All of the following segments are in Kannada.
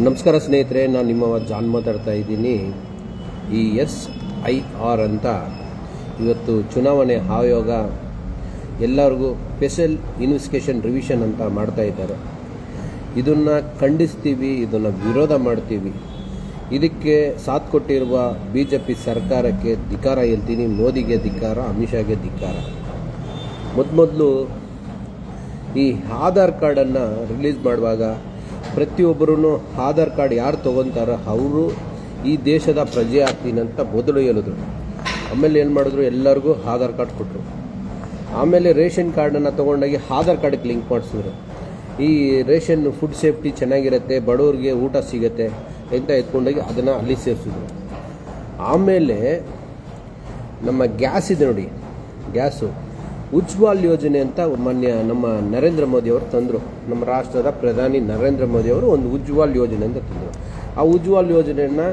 ನಮಸ್ಕಾರ ಸ್ನೇಹಿತರೆ, ನಾನು ನಿಮ್ಮ ಜಾನ್ ಮಾತಾಡ್ತಾ ಇದ್ದೀನಿ. ಈ SIR ಅಂತ ಇವತ್ತು ಚುನಾವಣೆ ಆಯೋಗ ಎಲ್ಲರಿಗೂ ಸ್ಪೆಷಲ್ ಇನ್ವೆಸ್ಟಿಗೇಷನ್ ರಿವಿಷನ್ ಅಂತ ಮಾಡ್ತಾ ಇದ್ದಾರೆ. ಇದನ್ನು ಖಂಡಿಸ್ತೀವಿ, ಇದನ್ನು ವಿರೋಧ ಮಾಡ್ತೀವಿ. ಇದಕ್ಕೆ ಸಾಥ್ ಕೊಟ್ಟಿರುವ BJP ಸರ್ಕಾರಕ್ಕೆ ಧಿಕ್ಕಾರ ಹೇಳ್ತೀನಿ. ಮೋದಿಗೆ ಧಿಕ್ಕಾರ, ಅಮಿತ್ ಶಾಗೆ ಧಿಕ್ಕಾರ. ಮೊದಲು ಈ ಆಧಾರ್ ಕಾರ್ಡನ್ನು ರಿಲೀಸ್ ಮಾಡುವಾಗ ಪ್ರತಿಯೊಬ್ಬರೂ ಆಧಾರ್ ಕಾರ್ಡ್ ಯಾರು ತೊಗೊತಾರೋ ಅವರು ಈ ದೇಶದ ಪ್ರಜೆ ಆಗ್ತೀನಿ ಅಂತ ಮೊದಲು ಹೇಳಿದ್ರು. ಆಮೇಲೆ ಏನು ಮಾಡಿದ್ರು, ಎಲ್ಲರಿಗೂ ಆಧಾರ್ ಕಾರ್ಡ್ ಕೊಟ್ಟರು. ಆಮೇಲೆ ರೇಷನ್ ಕಾರ್ಡನ್ನು ತೊಗೊಂಡೋಗಿ ಆಧಾರ್ ಕಾರ್ಡ್ಗೆ ಲಿಂಕ್ ಮಾಡಿಸಿದ್ರು. ಈ ರೇಷನ್ ಫುಡ್ ಸೇಫ್ಟಿ ಚೆನ್ನಾಗಿರುತ್ತೆ, ಬಡವರಿಗೆ ಊಟ ಸಿಗುತ್ತೆ ಅಂತ ಎತ್ಕೊಂಡೋಗಿ ಅದನ್ನು ಅಲ್ಲಿ ಸೇರಿಸಿದ್ರು. ಆಮೇಲೆ ನಮ್ಮ ಗ್ಯಾಸ್ ಇದೆ ನೋಡಿ, ಗ್ಯಾಸು ಉಜ್ವಾಲ್ ಯೋಜನೆ ಅಂತ ನಮ್ಮ ನರೇಂದ್ರ ಮೋದಿಯವರು ತಂದರು. ನಮ್ಮ ರಾಷ್ಟ್ರದ ಪ್ರಧಾನಿ ನರೇಂದ್ರ ಮೋದಿಯವರು ಒಂದು ಉಜ್ವಾಲ್ ಯೋಜನೆ ಅಂತ ತಂದರು. ಆ ಉಜ್ವಾಲ್ ಯೋಜನೆಯನ್ನು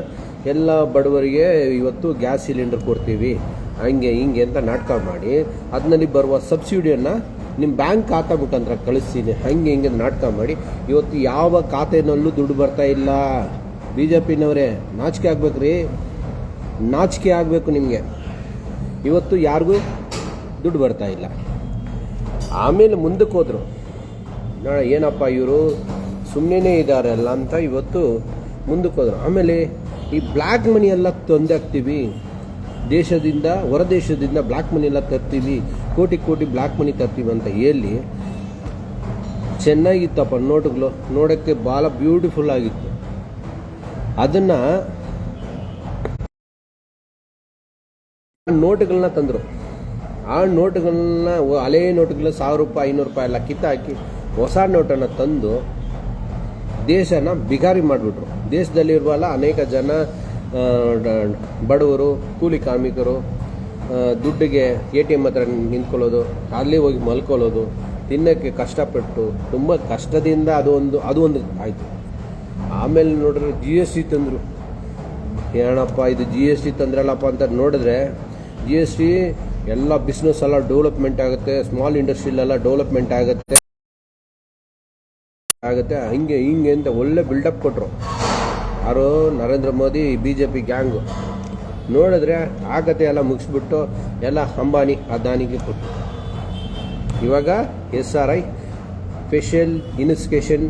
ಎಲ್ಲ ಬಡವರಿಗೆ ಇವತ್ತು ಗ್ಯಾಸ್ ಸಿಲಿಂಡರ್ ಕೊಡ್ತೀವಿ ಹಂಗೆ ಹಿಂಗೆ ಅಂತ ನಾಟಕ ಮಾಡಿ ಅದರಲ್ಲಿ ಬರುವ ಸಬ್ಸಿಡಿಯನ್ನು ನಿಮ್ಮ ಬ್ಯಾಂಕ್ ಖಾತೆ ಮುಖಾಂತರ ಕಳಿಸ್ತೀನಿ ಹಂಗೆ ಹಿಂಗೆ ನಾಟಕ ಮಾಡಿ ಇವತ್ತು ಯಾವ ಖಾತೆನಲ್ಲೂ ದುಡ್ಡು ಬರ್ತಾ ಇಲ್ಲ. BJPನವರೇ ನಾಚಿಕೆ ಆಗ್ಬೇಕು ರೀ, ನಾಚಿಕೆ ಆಗಬೇಕು ನಿಮಗೆ. ಇವತ್ತು ಯಾರಿಗೂ ದುಡ್ಡು ಬರ್ತಾ ಇಲ್ಲ. ಆಮೇಲೆ ಮುಂದಕ್ಕೆ ಹೋದರು, ನೋಡ ಏನಪ್ಪ ಇವರು ಸುಮ್ಮನೆ ಇದ್ದಾರಲ್ಲ ಅಂತ ಇವತ್ತು ಮುಂದಕ್ಕೆ ಹೋದರು. ಆಮೇಲೆ ಈ ಬ್ಲ್ಯಾಕ್ ಮನಿ ಎಲ್ಲ ತೊಂದರೆ ಆಗ್ತೀವಿ, ದೇಶದಿಂದ ಹೊರ ದೇಶದಿಂದ ಬ್ಲ್ಯಾಕ್ ಮನಿ ಎಲ್ಲ ತರ್ತೀವಿ, ಕೋಟಿ ಕೋಟಿ ಬ್ಲ್ಯಾಕ್ ಮನಿ ತರ್ತೀವಿ ಅಂತ ಹೇಳಿ ಚೆನ್ನಾಗಿತ್ತಪ್ಪ ನೋಟುಗಳು, ನೋಡೋಕ್ಕೆ ಭಾಳ ಬ್ಯೂಟಿಫುಲ್ ಆಗಿತ್ತು. ಅದನ್ನು ನೋಟುಗಳನ್ನ ತಂದರು. ಆ ನೋಟುಗಳನ್ನ ಹಳೆ ನೋಟುಗಳ 1000 ರೂಪಾಯಿ 500 ರೂಪಾಯಿ ಎಲ್ಲ ಕಿತ್ತಾಕಿ ಹೊಸ ನೋಟನ್ನು ತಂದು ದೇಶನ ಬಿಗಾರಿ ಮಾಡಿಬಿಟ್ರು. ದೇಶದಲ್ಲಿರುವಲ್ಲ ಅನೇಕ ಜನ ಬಡವರು, ಕೂಲಿ ಕಾರ್ಮಿಕರು ದುಡ್ಡಿಗೆ ATM ಹತ್ರ ನಿಂತ್ಕೊಳ್ಳೋದು, ಅಲ್ಲಿ ಹೋಗಿ ಮಲ್ಕೊಳ್ಳೋದು, ತಿನ್ನೋಕ್ಕೆ ಕಷ್ಟಪಟ್ಟು ತುಂಬ ಕಷ್ಟದಿಂದ ಅದು ಒಂದು ಆಯಿತು. ಆಮೇಲೆ ನೋಡಿದ್ರೆ GST ತಂದರು. ಏನಪ್ಪ ಇದು GST ತಂದ್ರಲ್ಲಪ್ಪ ಅಂತ ನೋಡಿದ್ರೆ GST ಎಲ್ಲ ಬಿಸ್ನೆಸ್ ಎಲ್ಲ ಡೆವಲಪ್ಮೆಂಟ್ ಆಗುತ್ತೆ, ಸ್ಮಾಲ್ ಇಂಡಸ್ಟ್ರಿಲೆಲ್ಲ ಡೆವಲಪ್ಮೆಂಟ್ ಆಗುತ್ತೆ ಹಿಂಗೆ ಹಿಂಗೆ ಅಂತ ಒಳ್ಳೆ ಬಿಲ್ಡಪ್ ಕೊಟ್ಟರು. ಯಾರು ನರೇಂದ್ರ ಮೋದಿ BJP ಗ್ಯಾಂಗು. ನೋಡಿದ್ರೆ ಆ ಕತೆ ಎಲ್ಲ ಮುಗಿಸ್ಬಿಟ್ಟು ಎಲ್ಲ ಅಂಬಾನಿ ಅದಾನಿಗೆ ಕೊಟ್ಟರು. ಇವಾಗ SRI ಸ್ಪೆಷಲ್ ಇನ್ವೆಸ್ಟಿಗೇಷನ್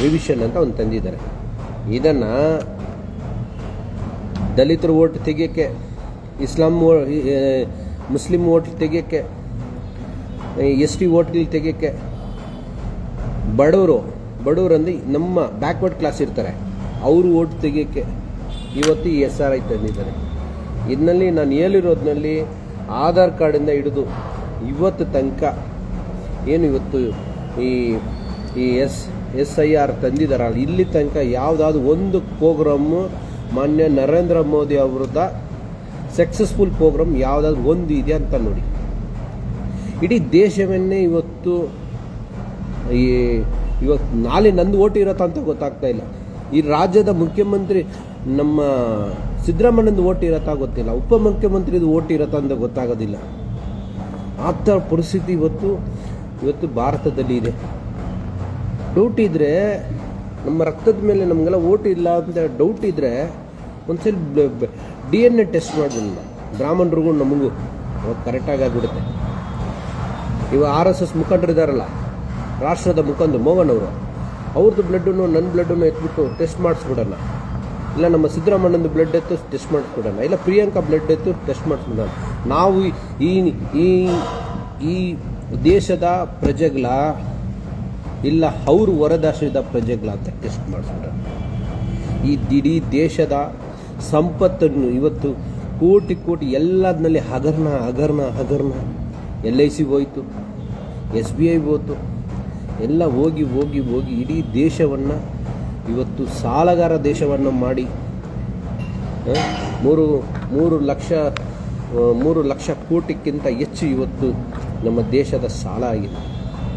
ರಿವಿಷನ್ ಅಂತ ಒಂದು ತಂದಿದ್ದಾರೆ. ಇದನ್ನು ದಲಿತರು ಓಟ್ ತೆಗಿಯೋಕ್ಕೆ, ಮುಸ್ಲಿಂ ಓಟ್ ತೆಗಿಯೋಕ್ಕೆ, ST ಓಟ್ಗಳು ತೆಗಿಯೋಕ್ಕೆ, ಬಡವರು ಅಂದರೆ ನಮ್ಮ ಬ್ಯಾಕ್ವರ್ಡ್ ಕ್ಲಾಸ್ ಇರ್ತಾರೆ ಅವರು ಓಟ್ ತೆಗಿಯೋಕ್ಕೆ ಇವತ್ತು ಈ SRI ತಂದಿದ್ದಾರೆ. ಇದರಲ್ಲಿ ನಾನು ಹೇಳಿರೋದ್ರಲ್ಲಿ ಆಧಾರ್ ಕಾರ್ಡಿಂದ ಹಿಡಿದು ಇವತ್ತು ತನಕ ಏನು ಇವತ್ತು ಈ SIR ತಂದಿದ್ದಾರಲ್ಲ, ಇಲ್ಲಿ ತನಕ ಯಾವುದಾದ್ರು ಒಂದು ಪ್ರೋಗ್ರಾಮು ಮಾನ್ಯ ನರೇಂದ್ರ ಮೋದಿ ಅವ್ರದ ಸಕ್ಸಸ್ಫುಲ್ ಪ್ರೋಗ್ರಾಮ್ ಯಾವುದಾದ್ರು ಒಂದು ಇದೆ ಅಂತ ನೋಡಿ. ಇಡೀ ದೇಶವನ್ನೇ ಇವತ್ತು ನಾಳೆ ನಂದು ಓಟ್ ಇರತ್ತಾ ಅಂತ ಗೊತ್ತಾಗ್ತಾ ಇಲ್ಲ. ಈ ರಾಜ್ಯದ ಮುಖ್ಯಮಂತ್ರಿ ನಮ್ಮ ಸಿದ್ದರಾಮಯ್ಯನದು ಓಟ್ ಇರತ್ತಾ ಗೊತ್ತಿಲ್ಲ, ಉಪಮುಖ್ಯಮಂತ್ರಿದು ಓಟ್ ಇರತ್ತಾ ಅಂತ ಗೊತ್ತಾಗೋದಿಲ್ಲ. ಆ ಥರ ಪರಿಸ್ಥಿತಿ ಇವತ್ತು ಭಾರತದಲ್ಲಿ ಇದೆ. ಡೌಟ್ ಇದ್ದರೆ, ನಮ್ಮ ರಕ್ತದ ಮೇಲೆ ನಮಗೆಲ್ಲ ಓಟ್ ಇಲ್ಲ ಅಂತ ಡೌಟ್ ಇದ್ದರೆ ಒಂದ್ಸಲ DNA ಟೆಸ್ಟ್ ಮಾಡೋದಿಲ್ಲ. ಬ್ರಾಹ್ಮಣರಿಗೂ ನಮಗೂ ಕರೆಕ್ಟಾಗಿ ಆಗಿಬಿಡುತ್ತೆ. ಇವಾಗ RSS ಮುಖಂಡರಿದ್ದಾರಲ್ಲ, ರಾಷ್ಟ್ರದ ಮುಖಂಡರು ಮೋಹನ್ ಅವರು, ಅವ್ರದ್ದು ಬ್ಲಡ್ಡನ್ನು ನನ್ನ ಬ್ಲಡ್ಡನ್ನು ಎತ್ಬಿಟ್ಟು ಟೆಸ್ಟ್ ಮಾಡಿಸ್ಬಿಡೋಣ. ಇಲ್ಲ ನಮ್ಮ ಸಿದ್ದರಾಮಯ್ಯನದು ಬ್ಲಡ್ ಎತ್ತು ಟೆಸ್ಟ್ ಮಾಡಿಸ್ಬಿಡೋಣ, ಇಲ್ಲ ಪ್ರಿಯಾಂಕಾ ಬ್ಲಡ್ ಎತ್ತು ಟೆಸ್ಟ್ ಮಾಡಿಸ್ಬಿಡೋಣ. ನಾವು ಈ ದೇಶದ ಪ್ರಜೆಗಳ ಇಲ್ಲ ಅವರು ಹೊರದೇಶದ ಪ್ರಜೆಗಳ ಅಂತ ಟೆಸ್ಟ್ ಮಾಡಿಸ್ಬಿಡೋಣ. ಈ ಇಡೀ ದೇಶದ ಸಂಪತ್ತನ್ನು ಇವತ್ತು ಕೋಟಿ ಕೋಟಿ ಎಲ್ಲದರಲ್ಲಿ ಹಗರಣ LIC ಹೋಯಿತು, SBI ಹೋಯ್ತು, ಎಲ್ಲ ಹೋಗಿ ಇಡೀ ದೇಶವನ್ನು ಇವತ್ತು ಸಾಲಗಾರ ದೇಶವನ್ನು ಮಾಡಿ 3 ಲಕ್ಷ ಕೋಟಿಗಿಂತ ಹೆಚ್ಚು ಇವತ್ತು ನಮ್ಮ ದೇಶದ ಸಾಲ ಆಗಿದೆ.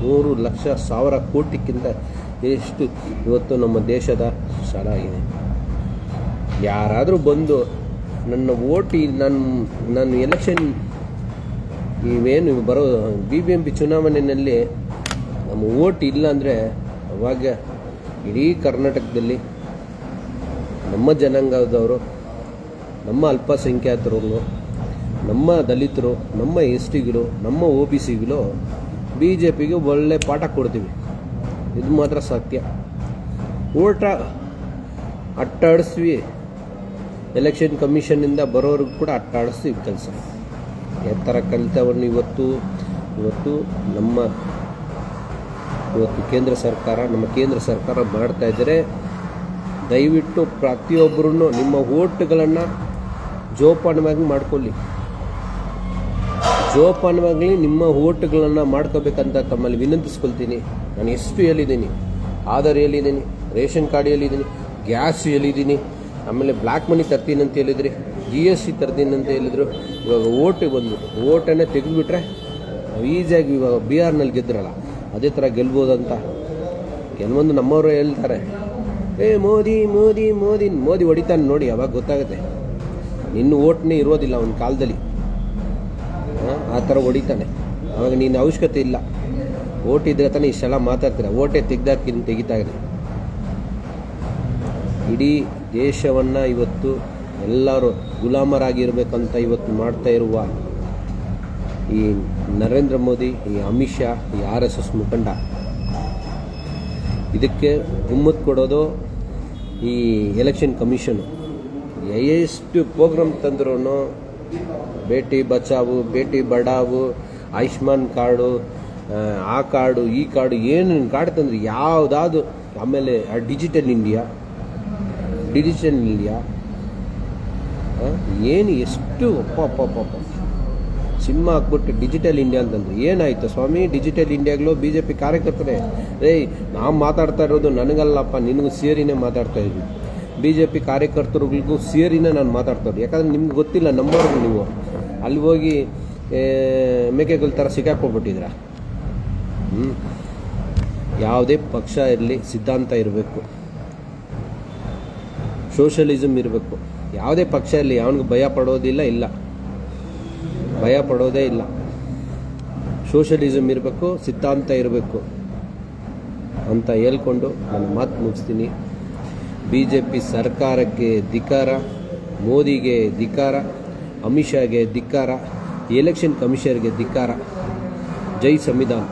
3,00,000 ಕೋಟಿಗಿಂತ ಎಷ್ಟು ಇವತ್ತು ನಮ್ಮ ದೇಶದ ಸಾಲ ಆಗಿದೆ. ಯಾರಾದರೂ ಬಂದು ನನ್ನ ಓಟಿ ನನ್ನ ಎಲೆಕ್ಷನ್ ಇವೇನು ಬರೋ BBMP ಚುನಾವಣೆಯಲ್ಲಿ ನಮ್ಮ ಓಟ್ ಇಲ್ಲ ಅಂದರೆ ಅವಾಗ ಇಡೀ ಕರ್ನಾಟಕದಲ್ಲಿ ನಮ್ಮ ಜನಾಂಗದವರು, ನಮ್ಮ ಅಲ್ಪಸಂಖ್ಯಾತರು, ನಮ್ಮ ದಲಿತರು, ನಮ್ಮ ಎಸ್ ಟಿಗಳು, ನಮ್ಮ ಒ ಬಿ ಸಿಗಳು ಬಿ ಜೆ ಪಿಗೆ ಒಳ್ಳೆ ಪಾಠ ಕೊಡ್ತೀವಿ. ಇದು ಮಾತ್ರ ಸತ್ಯ. ಓಟ ಅಟ್ಟಾಡಿಸ್ವಿ, ಎಲೆಕ್ಷನ್ ಕಮಿಷನ್ನಿಂದ ಬರೋರಿಗೂ ಕೂಡ ಅಟ್ಟಾಡಿಸ್ತೀವಿ ಕೆಲಸ. ಎತ್ತರ ಕಲಿತವನ್ನು ಇವತ್ತು ಕೇಂದ್ರ ಸರ್ಕಾರ ಮಾಡ್ತಾ ಇದ್ದರೆ, ದಯವಿಟ್ಟು ಪ್ರತಿಯೊಬ್ಬರೂ ನಿಮ್ಮ ಓಟ್ಗಳನ್ನು ಜೋಪಾನವಾಗಿ ಮಾಡ್ಕೊಳ್ಳಿ. ಜೋಪಾನವಾಗಿ ನಿಮ್ಮ ಓಟ್ಗಳನ್ನು ಮಾಡ್ಕೋಬೇಕಂತ ತಮ್ಮಲ್ಲಿ ವಿನಂತಿಸ್ಕೊಳ್ತೀನಿ. ನಾನು ಎಷ್ಟು ಹೇಳಿದ್ದೀನಿ, ಆಧಾರ್ ಹೇಳಿದ್ದೀನಿ, ರೇಷನ್ ಕಾರ್ಡ್ ಹೇಳಿದ್ದೀನಿ, ಗ್ಯಾಸ್ ಹೇಳಿದ್ದೀನಿ, ಆಮೇಲೆ ಬ್ಲ್ಯಾಕ್ ಮನಿ ತರ್ತೀನಿ ಅಂತ ಹೇಳಿದ್ರಿ, GST ತರ್ತೀನಿ ಅಂತ ಹೇಳಿದ್ರು. ಇವಾಗ ಓಟಿಗೆ ಬಂದ್ಬಿಟ್ಟು ಓಟನ್ನೇ ತೆಗೆದುಬಿಟ್ರೆ ಈಸಿಯಾಗಿ ಇವಾಗ ಬಿಹಾರ್ನಲ್ಲಿ ಗೆದ್ರಲ್ಲ ಅದೇ ಥರ ಗೆಲ್ಬೋದಂತ ಕೆಲವೊಂದು ನಮ್ಮವರು ಹೇಳ್ತಾರೆ. ಮೋದಿ ಮೋದಿ ಮೋದಿ ಮೋದಿ ಹೊಡಿತಾನೆ ನೋಡಿ, ಅವಾಗ ಗೊತ್ತಾಗುತ್ತೆ ನಿನ್ನ ಓಟ್ನೇ ಇರೋದಿಲ್ಲ ಅವನ ಕಾಲದಲ್ಲಿ. ಆ ಥರ ಹೊಡಿತಾನೆ, ಅವಾಗ ನೀನು ಅವಶ್ಯಕತೆ ಇಲ್ಲ. ಓಟ್ ಇದ್ರೆ ತಾನೇ ಇಷ್ಟೆಲ್ಲ ಮಾತಾಡ್ತೀರ. ಓಟೇ ತೆಗಿತಾಗಿದೆ. ಇಡೀ ದೇಶವನ್ನು ಇವತ್ತು ಎಲ್ಲರೂ ಗುಲಾಮರಾಗಿರ್ಬೇಕಂತ ಇವತ್ತು ಮಾಡ್ತಾ ಇರುವ ಈ ನರೇಂದ್ರ ಮೋದಿ, ಈ ಅಮಿತ್ ಶಾ, ಈ RSS ಮುಖಂಡ, ಇದಕ್ಕೆ ಗುಮ್ಮತ್ ಕೊಡೋದು ಈ ಎಲೆಕ್ಷನ್ ಕಮಿಷನು. ಎಷ್ಟು ಪ್ರೋಗ್ರಾಮ್ ತಂದ್ರೂ ಬೇಟಿ ಬಚಾವು, ಬೇಟಿ ಬಡಾವು, ಆಯುಷ್ಮಾನ್ ಕಾರ್ಡು, ಆ ಕಾರ್ಡು, ಈ ಕಾರ್ಡು, ಏನು ಕಾರ್ಡ್ ತಂದ್ರೆ ಯಾವುದಾದ್ರು, ಆಮೇಲೆ ಡಿಜಿಟಲ್ ಇಂಡಿಯಾ ಏನು ಎಷ್ಟು ಅಪ್ಪ ಸಿಂಹ ಹಾಕ್ಬಿಟ್ಟು ಡಿಜಿಟಲ್ ಇಂಡಿಯಾ ಅಂತಂದ್ರೆ ಏನಾಯಿತು ಸ್ವಾಮಿ? ಡಿಜಿಟಲ್ ಇಂಡಿಯಾಗಳು BJP ಕಾರ್ಯಕರ್ತರೇ, ನಾವು ಮಾತಾಡ್ತಾ ಇರೋದು ನನಗಲ್ಲಪ್ಪ, ನಿನಗೂ ಸೇರಿನೇ ಮಾತಾಡ್ತಾ ಇದ್ವಿ. BJP ಕಾರ್ಯಕರ್ತರುಗಳಿಗೂ ಸೇರಿನೇ ನಾನು ಮಾತಾಡ್ತಾ ಇದ್ದೆ. ಯಾಕಂದರೆ ನಿಮ್ಗೆ ಗೊತ್ತಿಲ್ಲ, ನಮ್ಮವ್ರಿಗೆ ನೀವು ಅಲ್ಲಿ ಹೋಗಿ ಮೇಕೆಗಳ ಥರ ಸಿಕ್ಕಾಕೊಂಡ್ಬಿಟ್ಟಿದ್ರ. ಯಾವುದೇ ಪಕ್ಷ ಇರಲಿ, ಸಿದ್ಧಾಂತ ಇರಬೇಕು, ಸೋಷಲಿಸಮ್ ಇರಬೇಕು. ಯಾವುದೇ ಪಕ್ಷ ಇರಲಿ, ಅವನಿಗೆ ಭಯ ಪಡೋದೇ ಇಲ್ಲ. ಸೋಷಲಿಸಮ್ ಇರಬೇಕು, ಸಿದ್ಧಾಂತ ಇರಬೇಕು ಅಂತ ಹೇಳ್ಕೊಂಡು ನನ್ನ ಮಾತು ಮುಗಿಸ್ತೀನಿ. BJP ಸರ್ಕಾರಕ್ಕೆ ಧಿಕ್ಕಾರ, ಮೋದಿಗೆ ಧಿಕ್ಕಾರ, ಅಮಿತ್ ಶಾಗೆ ಧಿಕ್ಕಾರ, ಎಲೆಕ್ಷನ್ ಕಮಿಷನರ್ಗೆ ಧಿಕ್ಕಾರ. ಜೈ ಸಂವಿಧಾನ.